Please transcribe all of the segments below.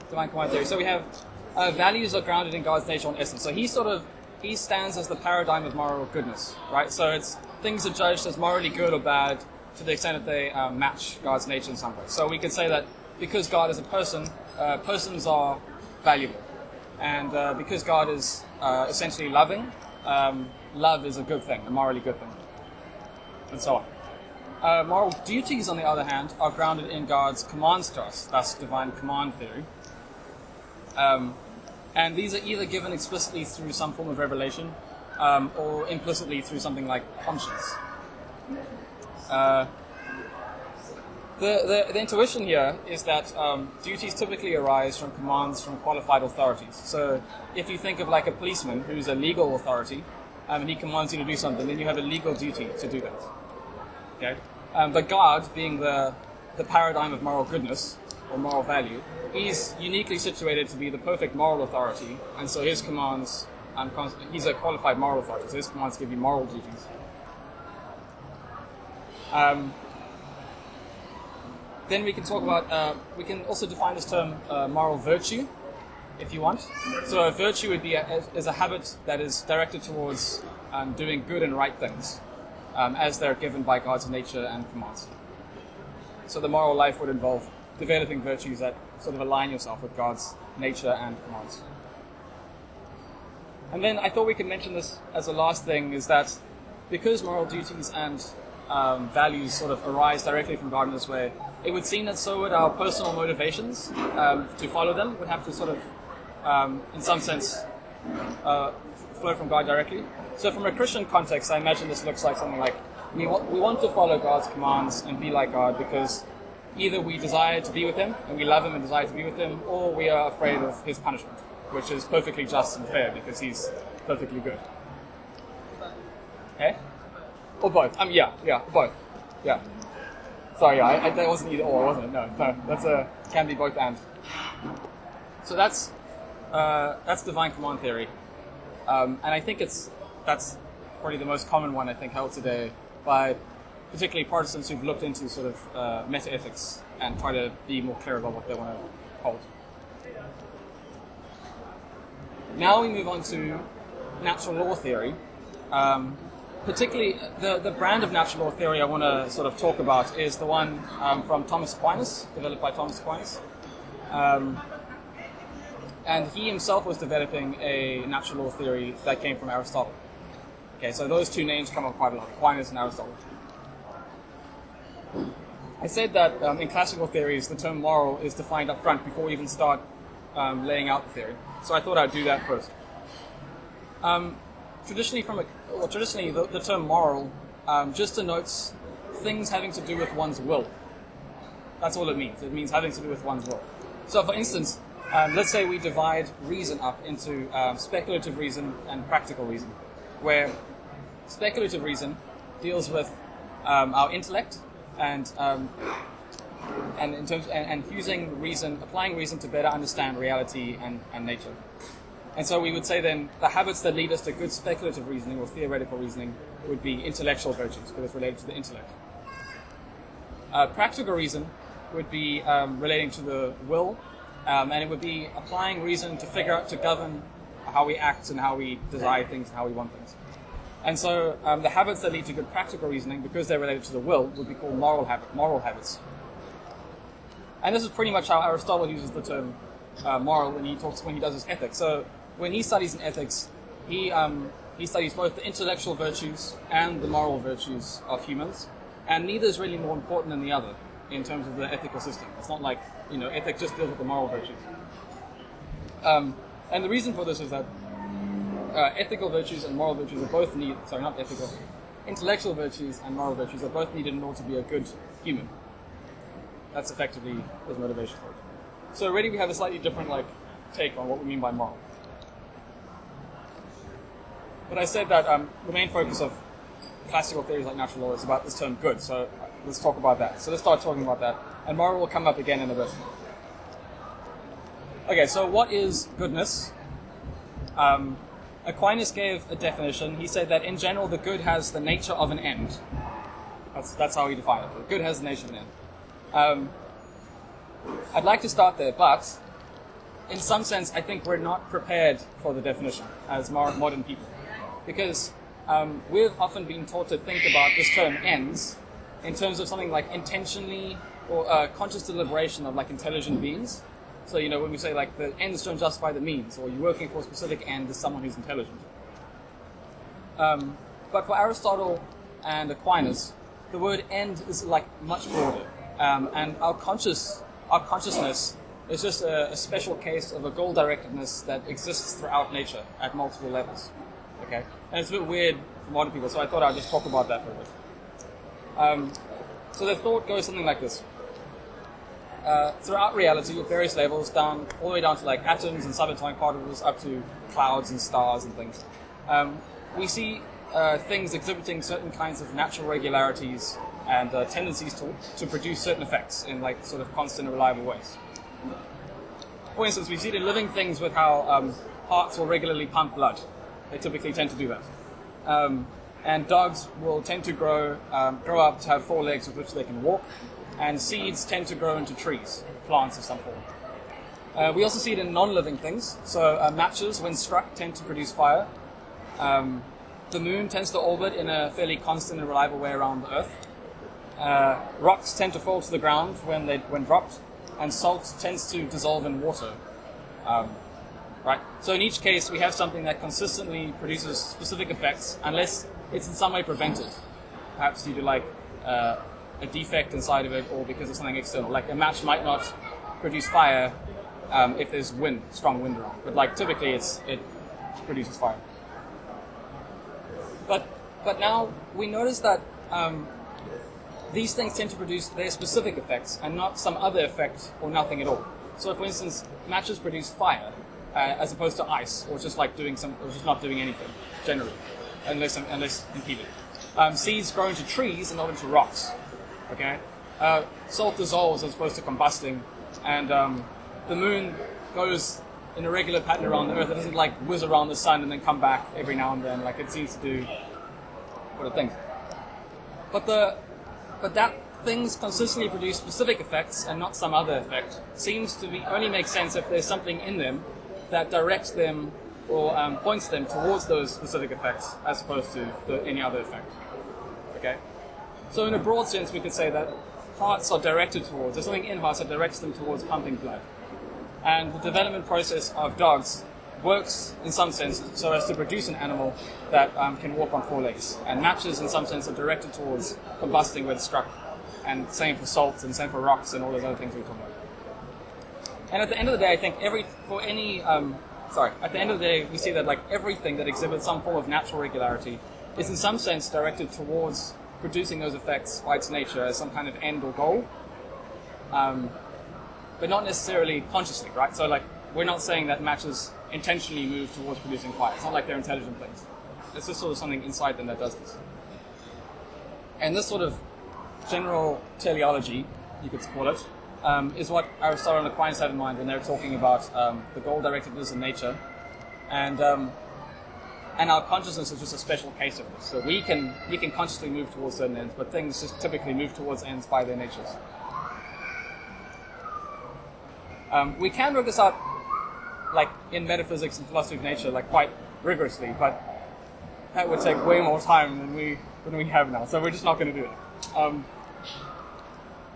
divine command theory. So we have values are grounded in God's nature and essence. So he stands as the paradigm of moral goodness, right? So it's things are judged as morally good or bad to the extent that they match God's nature in some way. So we could say that because God is a person, persons are valuable. And because God is essentially loving, love is a good thing, a morally good thing, and so on. Moral duties, on the other hand, are grounded in God's commands to us, thus divine command theory. And these are either given explicitly through some form of revelation or implicitly through something like conscience. The intuition here is that duties typically arise from commands from qualified authorities. So if you think of like a policeman who's a legal authority and he commands you to do something, then you have a legal duty to do that. Okay? But God, being the paradigm of moral goodness or moral value, he's uniquely situated to be the perfect moral authority, and so his commands, he's a qualified moral authority, so his commands give you moral duties. Then we can talk about, we can also define this term moral virtue, if you want. So a virtue would be is a habit that is directed towards doing good and right things, as they're given by God's nature and commands. So the moral life would involve developing virtues that sort of align yourself with God's nature and commands. And then I thought we could mention this as a last thing, is that because moral duties and values sort of arise directly from God in this way, it would seem that so would our personal motivations to follow them would have to sort of, in some sense, flow from God directly. So from a Christian context, I imagine this looks like something like, we want to follow God's commands and be like God because either we desire to be with Him, and we love Him and desire to be with Him, or we are afraid of His punishment, which is perfectly just and fair because He's perfectly good. Okay? Or both. Yeah, both. Yeah. Sorry, that wasn't either or, wasn't it? No, that's can be both and. So that's divine command theory, and I think that's probably the most common one I think held today by particularly Protestants who've looked into sort of meta-ethics and try to be more clear about what they want to hold. Now we move on to natural law theory. Particularly, the brand of natural law theory I want to sort of talk about is the one from Thomas Aquinas, developed by Thomas Aquinas. And he himself was developing a natural law theory that came from Aristotle. Okay, so those two names come up quite a lot, Aquinas and Aristotle. I said that in classical theories, the term moral is defined up front before we even start laying out the theory. So I thought I'd do that first. Traditionally, the term moral just denotes things having to do with one's will. That's all it means. It means having to do with one's will. So, for instance, let's say we divide reason up into speculative reason and practical reason, where speculative reason deals with our intellect and using reason, applying reason to better understand reality and nature. And so we would say then the habits that lead us to good speculative reasoning or theoretical reasoning would be intellectual virtues, because it's related to the intellect. Practical reason would be relating to the will, and it would be applying reason to govern how we act and how we desire things and how we want things. And so the habits that lead to good practical reasoning, because they're related to the will, would be called moral habits. And this is pretty much how Aristotle uses the term moral when he does his ethics. So when he studies in ethics, he studies both the intellectual virtues and the moral virtues of humans, and neither is really more important than the other in terms of the ethical system. It's not like, ethics just deals with the moral virtues. And the reason for this is that ethical virtues and moral virtues are both intellectual virtues and moral virtues are both needed in order to be a good human. That's effectively his motivation for it. So already we have a slightly different take on what we mean by moral. But I said that the main focus of classical theories like natural law is about this term good, so let's talk about that. So let's start talking about that. And moral will come up again in a bit. Okay, so what is goodness? Aquinas gave a definition. He said that in general the good has the nature of an end. That's how he defined it. The good has the nature of an end. I'd like to start there, but in some sense, I think we're not prepared for the definition as modern people, because we've often been taught to think about this term ends in terms of something like intentionally or conscious deliberation of like intelligent beings. So, when we say like the ends don't justify the means, or you're working for a specific end as someone who's intelligent. But for Aristotle and Aquinas, the word end is like much broader. And our consciousness is just a special case of a goal-directedness that exists throughout nature at multiple levels. Okay? And it's a bit weird for modern people, so I thought I'd just talk about that for a bit. So the thought goes something like this. Throughout reality, at various levels, all the way down to like atoms and subatomic particles, up to clouds and stars and things, we see things exhibiting certain kinds of natural regularities and tendencies to produce certain effects in like sort of constant and reliable ways. For instance, we see it in living things with how hearts will regularly pump blood. They typically tend to do that. And dogs will tend to grow up to have 4 legs with which they can walk. And seeds tend to grow into trees, plants of some form. We also see it in non-living things. So matches, when struck, tend to produce fire. The moon tends to orbit in a fairly constant and reliable way around the Earth. Rocks tend to fall to the ground when dropped, and salt tends to dissolve in water. Right? So in each case, we have something that consistently produces specific effects, unless it's in some way prevented. Perhaps due to like a defect inside of it, or because of something external. Like a match might not produce fire if there's strong wind around, but like typically it produces fire. But now we notice that these things tend to produce their specific effects and not some other effect or nothing at all. So, for instance, matches produce fire as opposed to ice, or just like just not doing anything generally, unless impeded. Seeds grow into trees and not into rocks. Okay, salt dissolves as opposed to combusting, and the moon goes in a regular pattern around the Earth. It doesn't like whiz around the sun and then come back every now and then, like it seems to do what it thinks. But that things consistently produce specific effects and not some other effect seems to only make sense if there's something in them that directs them or points them towards those specific effects as opposed to any other effect. Okay. So in a broad sense, we could say that hearts are directed towards, there's something in hearts that directs them towards pumping blood. And the development process of dogs works in some sense so as to produce an animal that can walk on 4 legs. And matches in some sense are directed towards combusting when struck. And same for salt and same for rocks and all those other things we talk about. And at the end of the day, I think at the end of the day, we see that like everything that exhibits some form of natural regularity is in some sense directed towards producing those effects by its nature as some kind of end or goal, but not necessarily consciously, right? So like, we're not saying that matches intentionally move towards producing fire. It's not like they're intelligent things. It's just sort of something inside them that does this. And this sort of general teleology, you could call it, is what Aristotle and Aquinas have in mind when they're talking about the goal-directedness in nature. And our consciousness is just a special case of this. So we can consciously move towards certain ends, but things just typically move towards ends by their natures. We can work this out, like in metaphysics and philosophy of nature, like quite rigorously, but that would take way more time than we have now. So we're just not going to do it.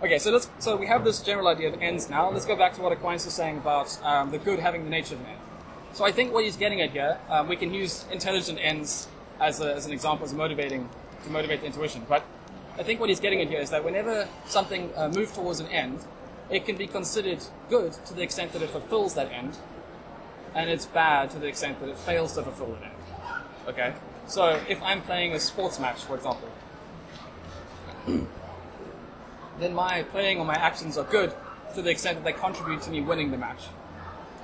Okay, so we have this general idea of ends now. Let's go back to what Aquinas is saying about the good having the nature of an end. So I think what he's getting at here, we can use intelligent ends as an example, to motivate the intuition. But I think what he's getting at here is that whenever something moves towards an end, it can be considered good to the extent that it fulfills that end, and it's bad to the extent that it fails to fulfill that end. Okay? So if I'm playing a sports match, for example, then my playing or my actions are good to the extent that they contribute to me winning the match.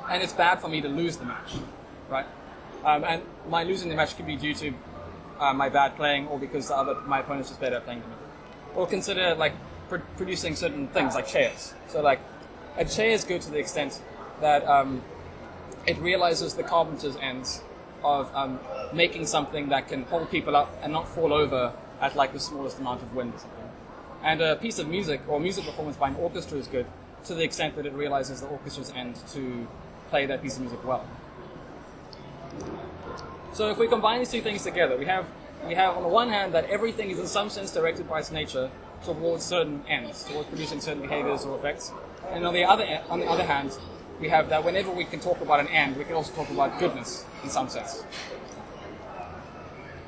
And it's bad for me to lose the match, right? And my losing the match could be due to my bad playing, or because my opponent's just better at playing than me. Or consider like producing certain things like chairs. So like a chair is good to the extent that it realizes the carpenter's ends of making something that can hold people up and not fall over at like the smallest amount of wind or something. And a piece of music or music performance by an orchestra is good to the extent that it realizes the orchestra's end to play that piece of music well. So if we combine these two things together, we have on the one hand that everything is in some sense directed by its nature towards certain ends, towards producing certain behaviors or effects. And on the other hand, we have that whenever we can talk about an end, we can also talk about goodness in some sense.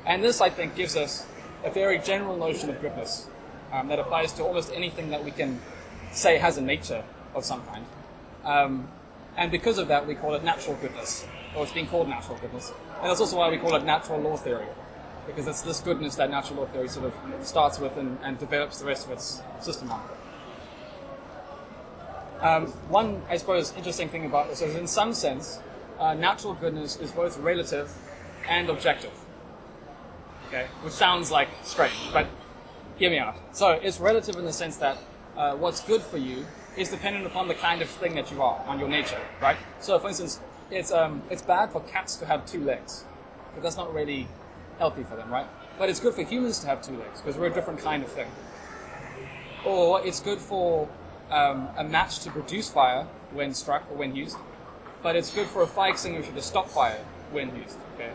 And this, I think, gives us a very general notion of goodness that applies to almost anything that we can say has a nature of some kind. And because of that, we call it natural goodness, or it's being called natural goodness. And that's also why we call it natural law theory, because it's this goodness that natural law theory sort of starts with and develops the rest of its system on. One, I suppose, interesting thing about this is in some sense, natural goodness is both relative and objective. Okay, which sounds like strange, but hear me out. So it's relative in the sense that what's good for you is dependent upon the kind of thing that you are, on your nature, right? So, for instance, it's bad for cats to have 2 legs, but that's not really healthy for them, right? But it's good for humans to have 2 legs, because we're a different kind of thing. Or it's good for a match to produce fire when struck or when used, but it's good for a fire extinguisher to stop fire when used, okay?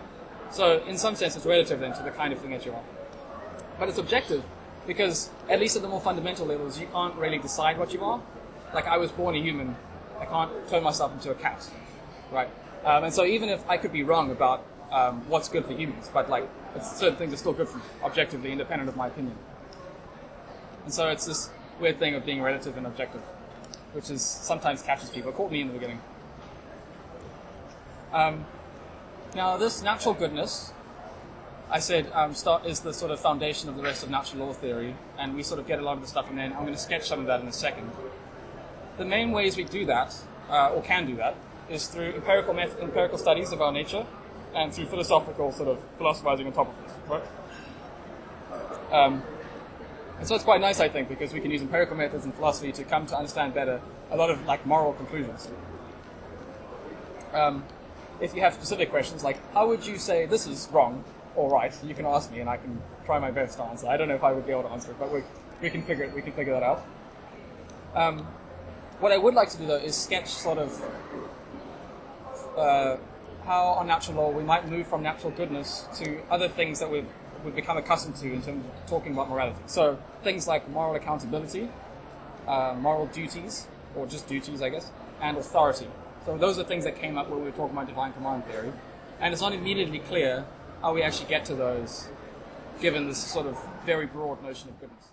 So, in some sense, it's relative then to the kind of thing that you are. But it's objective, because at least at the more fundamental levels, you can't really decide what you are. Like, I was born a human, I can't turn myself into a cat, right? And so even if I could be wrong about what's good for humans, but like, certain things are still good for objectively, independent of my opinion. And so it's this weird thing of being relative and objective, which is sometimes catches people. It caught me in the beginning. Now, this natural goodness, I said, is the sort of foundation of the rest of natural law theory, and we sort of get a lot of the stuff, and then I'm going to sketch some of that in a second. The main ways we do that, or can do that, is through empirical studies of our nature, and through philosophical sort of philosophizing on top of this, right? And so it's quite nice, I think, because we can use empirical methods in philosophy to come to understand better a lot of like moral conclusions. If you have specific questions, like how would you say this is wrong or right, you can ask me, and I can try my best to answer. I don't know if I would be able to answer it, but we can figure that out. What I would like to do, though, is sketch sort of how on natural law we might move from natural goodness to other things that we've become accustomed to in terms of talking about morality. So things like moral accountability, moral duties, or just duties, I guess, and authority. So those are things that came up when we were talking about divine command theory. And it's not immediately clear how we actually get to those, given this sort of very broad notion of goodness.